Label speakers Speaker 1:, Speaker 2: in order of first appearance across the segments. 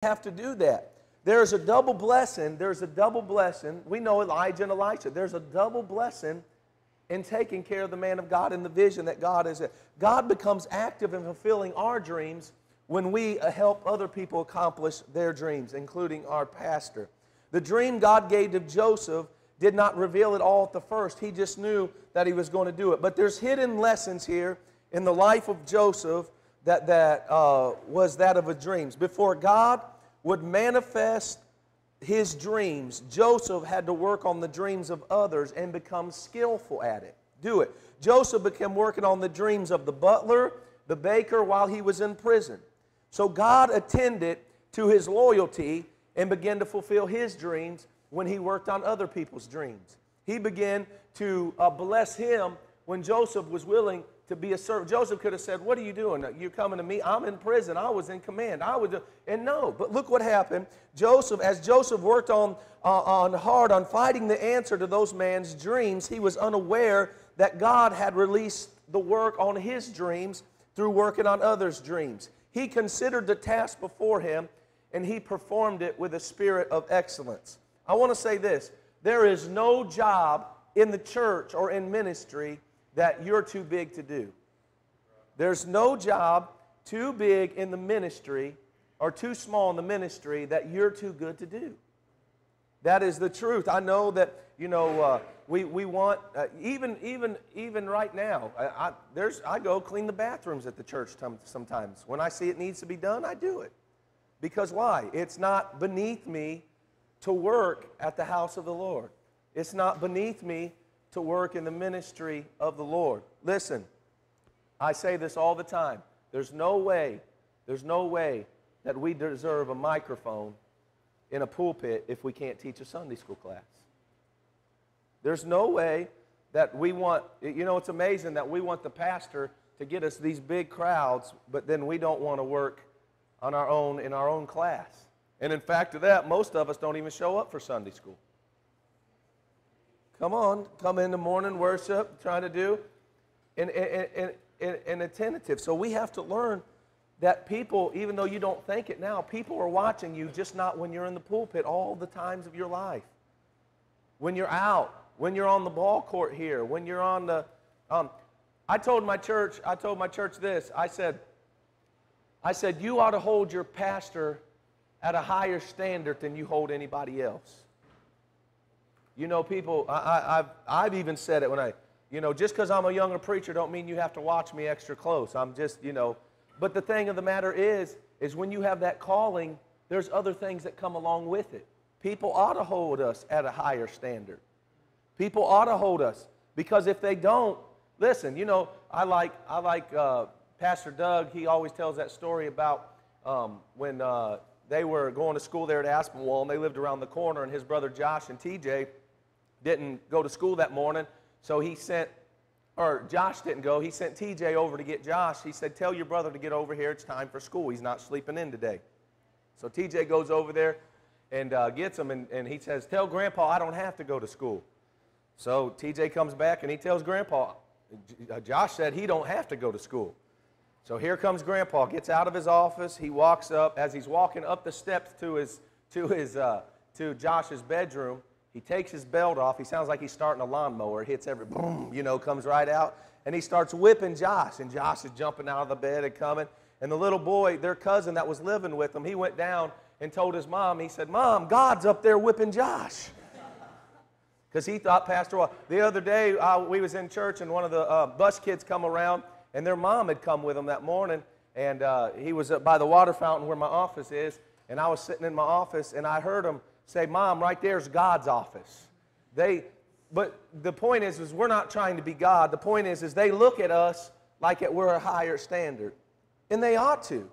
Speaker 1: have to do that. There's a double blessing. There's a double blessing. We know Elijah and Elisha. There's a double blessing in taking care of the man of God and the vision that God is. God becomes active in fulfilling our dreams when we help other people accomplish their dreams, including our pastor. The dream God gave to Joseph did not reveal it all at the first. He just knew that he was going to do it. But there's hidden lessons here in the life of Joseph that was that of a dreams. Before God would manifest his dreams, Joseph had to work on the dreams of others and become skillful at it. Do it. Joseph began working on the dreams of the butler, the baker, while he was in prison. So God attended to his loyalty and began to fulfill his dreams when he worked on other people's dreams. He began to bless him when Joseph was willing to be a servant. Joseph could have said, "What are you doing? You're coming to me? I'm in prison. I was in command. And no, but look what happened. As Joseph worked hard on finding the answer to those man's dreams, he was unaware that God had released the work on his dreams through working on others' dreams. He considered the task before him, and he performed it with a spirit of excellence. I want to say this. There is no job in the church or in ministry that you're too big to do. There's no job too big in the ministry or too small in the ministry that you're too good to do. That is the truth. I know that, we want, even right now, I go clean the bathrooms at the church sometimes. When I see it needs to be done, I do it. Because why? It's not beneath me to work at the house of the Lord. It's not beneath me to work in the ministry of the Lord. Listen, I say this all the time. There's no way that we deserve a microphone in a pulpit if we can't teach a Sunday school class. There's no way that we want, it's amazing that we want the pastor to get us these big crowds, but then we don't want to work in our own class. And in fact of that, most of us don't even show up for Sunday school. Come on, come in the morning, worship, trying to do, and attentive. So we have to learn that people, even though you don't think it now, people are watching you, just not when you're in the pulpit, all the times of your life. When you're out, when you're on the ball court here, when you're on the, I told my church this. I said, you ought to hold your pastor at a higher standard than you hold anybody else. People, I've even said it when just because I'm a younger preacher don't mean you have to watch me extra close. I'm just, but the thing of the matter is when you have that calling, there's other things that come along with it. People ought to hold us at a higher standard. People ought to hold us, because if they don't, listen, I like Pastor Doug. He always tells that story about when they were going to school there at Aspinwall, and they lived around the corner, and his brother Josh and TJ didn't go to school that morning, so Josh didn't go. He sent TJ over to get Josh. He said, "Tell your brother to get over here. It's time for school. He's not sleeping in today." So TJ goes over there and gets him, and he says, "Tell Grandpa I don't have to go to school." So TJ comes back, and he tells Grandpa, Josh said he don't have to go to school. So here comes Grandpa, gets out of his office. He walks up. As he's walking up the steps to Josh's bedroom, he takes his belt off. He sounds like he's starting a lawnmower. Hits every boom, comes right out. And he starts whipping Josh. And Josh is jumping out of the bed and coming. And the little boy, their cousin that was living with them, he went down and told his mom. He said, "Mom, God's up there whipping Josh." Because he thought Pastor Walden. The other day, we was in church, and one of the bus kids come around, and their mom had come with them that morning. And he was by the water fountain where my office is. And I was sitting in my office, and I heard him say, "Mom, right there's God's office." But the point is we're not trying to be God. The point is they look at us like we're a higher standard. And they ought to.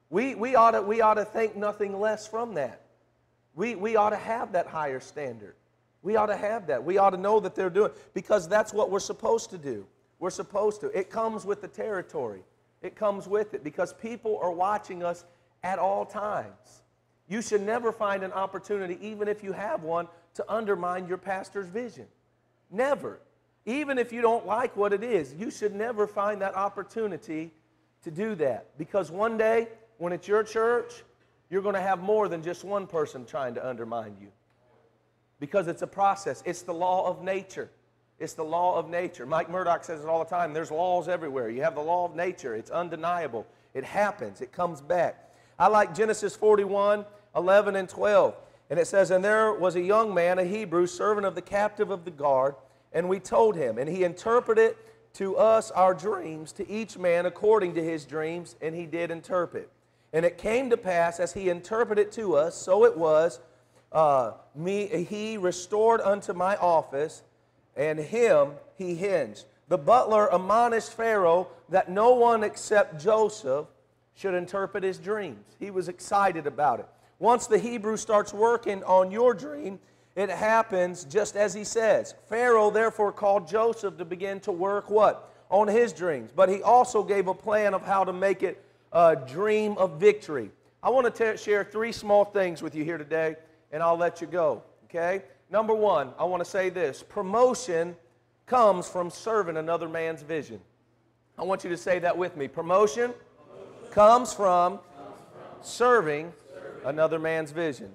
Speaker 1: We ought to think nothing less from that. We ought to have that higher standard. We ought to have that. We ought to know that they're doing, because that's what we're supposed to do. We're supposed to. It comes with the territory. It comes with it, because people are watching us at all times. You should never find an opportunity, even if you have one, to undermine your pastor's vision. Never. Even if you don't like what it is, you should never find that opportunity to do that. Because one day, when it's your church, you're going to have more than just one person trying to undermine you. Because it's a process. It's the law of nature. It's the law of nature. Mike Murdoch says it all the time. There's laws everywhere. You have the law of nature. It's undeniable. It happens. It comes back. I like Genesis 41, 11 and 12. And it says, and there was a young man, a Hebrew, servant of the captive of the guard, and we told him, and he interpreted to us our dreams, to each man according to his dreams, and he did interpret. And it came to pass, as he interpreted to us, so it was, he restored unto my office, and him he hinged. The butler admonished Pharaoh that no one except Joseph should interpret his dreams. He was excited about it. Once the Hebrew starts working on your dream, it happens just as he says. Pharaoh therefore called Joseph to begin to work what? On his dreams. But he also gave a plan of how to make it a dream of victory. I want to share three small things with you here today, and I'll let you go. Okay? Number one, I want to say this. Promotion comes from serving another man's vision. I want you to say that with me. Promotion comes from serving another man's vision.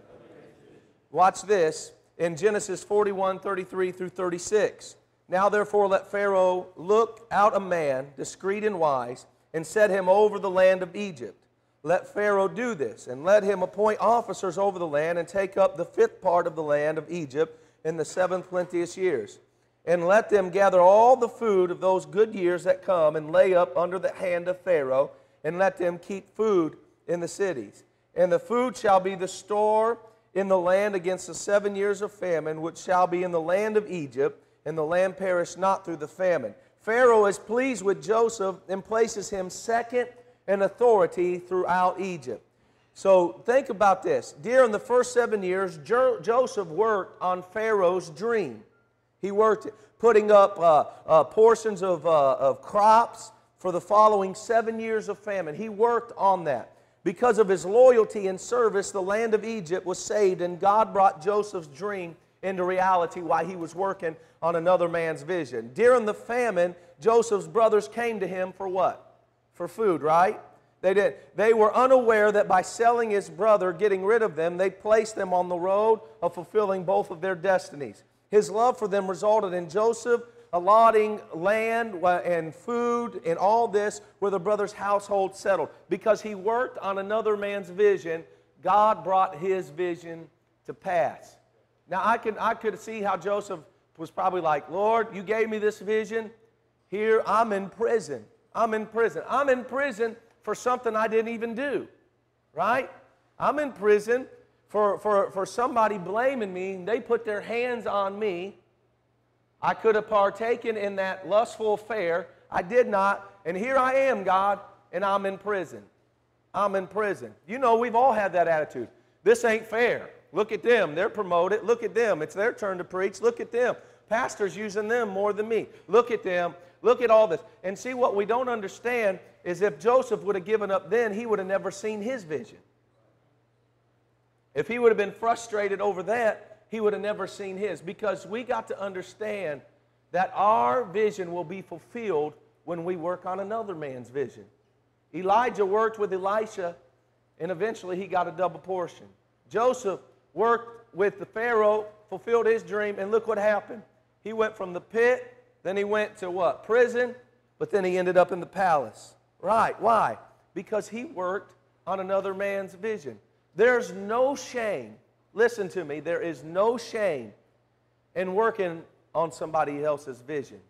Speaker 1: Watch this in Genesis 41, 33 through 36. Now therefore let Pharaoh look out a man, discreet and wise, and set him over the land of Egypt. Let Pharaoh do this, and let him appoint officers over the land, and take up the fifth part of the land of Egypt in the 7 plenteous years. And let them gather all the food of those good years that come, and lay up under the hand of Pharaoh, and let them keep food in the cities. And the food shall be the store in the land against the 7 years of famine, which shall be in the land of Egypt, and the land perish not through the famine. Pharaoh is pleased with Joseph and places him second in authority throughout Egypt. So think about this. During the first 7 years, Joseph worked on Pharaoh's dream. He worked putting up portions of crops for the following 7 years of famine. He worked on that. Because of his loyalty and service, the land of Egypt was saved, and God brought Joseph's dream into reality while he was working on another man's vision. During the famine, Joseph's brothers came to him for what? For food, right? They did. They were unaware that by selling his brother, getting rid of them, they placed them on the road of fulfilling both of their destinies. His love for them resulted in Joseph allotting land and food and all this where the brother's household settled. Because he worked on another man's vision, God brought his vision to pass. Now I could see how Joseph was probably like, Lord, you gave me this vision. Here I'm in prison. I'm in prison. I'm in prison for something I didn't even do. Right? I'm in prison for somebody blaming me. They put their hands on me. I could have partaken in that lustful affair. I did not. And here I am, God, and I'm in prison. I'm in prison. You know, we've all had that attitude. This ain't fair. Look at them. They're promoted. Look at them. It's their turn to preach. Look at them. Pastor's using them more than me. Look at them. Look at all this. And see, what we don't understand is if Joseph would have given up then, he would have never seen his vision. If he would have been frustrated over that, he would have never seen his. Because we got to understand that our vision will be fulfilled when we work on another man's vision. Elijah worked with Elisha, and eventually he got a double portion. Joseph worked with the Pharaoh, fulfilled his dream, and look what happened. He went from the pit, then he went to what? Prison, but then he ended up in the palace. Right, why? Because he worked on another man's vision. There's no shame. Listen to me, there is no shame in working on somebody else's vision.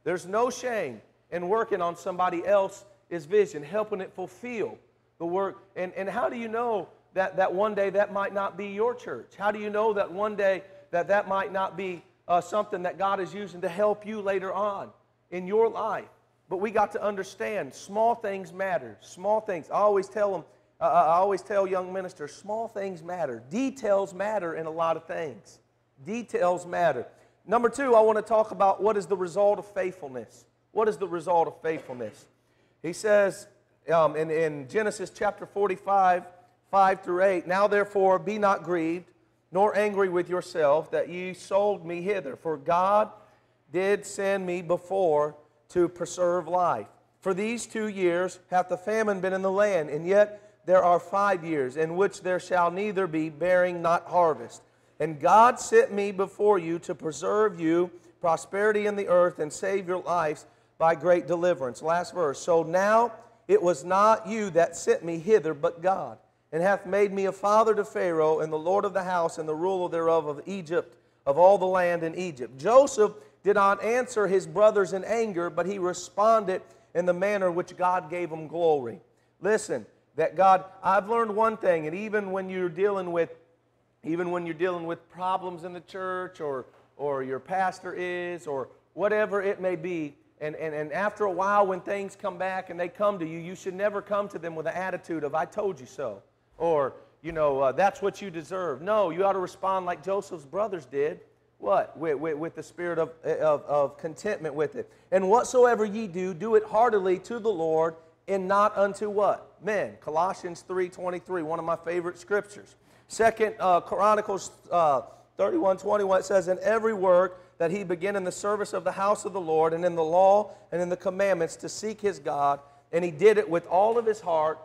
Speaker 1: There's no shame in working on somebody else's vision, helping it fulfill the work. And how do you know that one day that might not be your church? How do you know that one day that might not be something that God is using to help you later on in your life? But we got to understand small things matter. Small things. I always tell young ministers, small things matter. Details matter in a lot of things. Details matter. Number two, I want to talk about what is the result of faithfulness. What is the result of faithfulness? He says in Genesis chapter 45, 5 through 8, now therefore be not grieved, nor angry with yourself that ye sold me hither. For God did send me before to preserve life. For these 2 years hath the famine been in the land, and yet there are 5 years, in which there shall neither be bearing not harvest. And God sent me before you to preserve you prosperity in the earth and save your lives by great deliverance. Last verse. So now it was not you that sent me hither, but God, and hath made me a father to Pharaoh, and the Lord of the house, and the ruler thereof of Egypt, of all the land in Egypt. Joseph did not answer his brothers in anger, but he responded in the manner which God gave him glory. Listen, that God, I've learned one thing, and even when you're dealing with problems in the church, or your pastor is, or whatever it may be, and after a while when things come back and they come to you, you should never come to them with an attitude of, I told you so, or, that's what you deserve. No, you ought to respond like Joseph's brothers did. What? With the spirit of contentment with it. And whatsoever ye do, do it heartily to the Lord, and not unto what? Men. Colossians 3:23, one of my favorite scriptures. 2 Chronicles 31:21, it says, in every work that he began in the service of the house of the Lord, and in the law and in the commandments to seek his God, and he did it with all of his heart,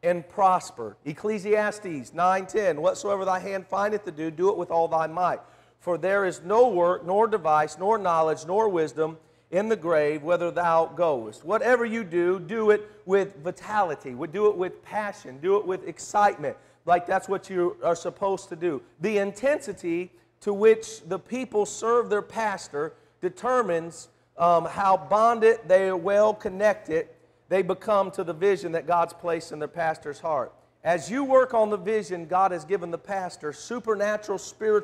Speaker 1: and prospered. Ecclesiastes 9:10, whatsoever thy hand findeth to do, do it with all thy might. For there is no work, nor device, nor knowledge, nor wisdom in the grave, whither thou goest. Whatever you do, do it with vitality. Do it with passion. Do it with excitement. Like that's what you are supposed to do. The intensity to which the people serve their pastor determines how bonded they are, well connected they become to the vision that God's placed in their pastor's heart. As you work on the vision God has given the pastor, supernatural spiritual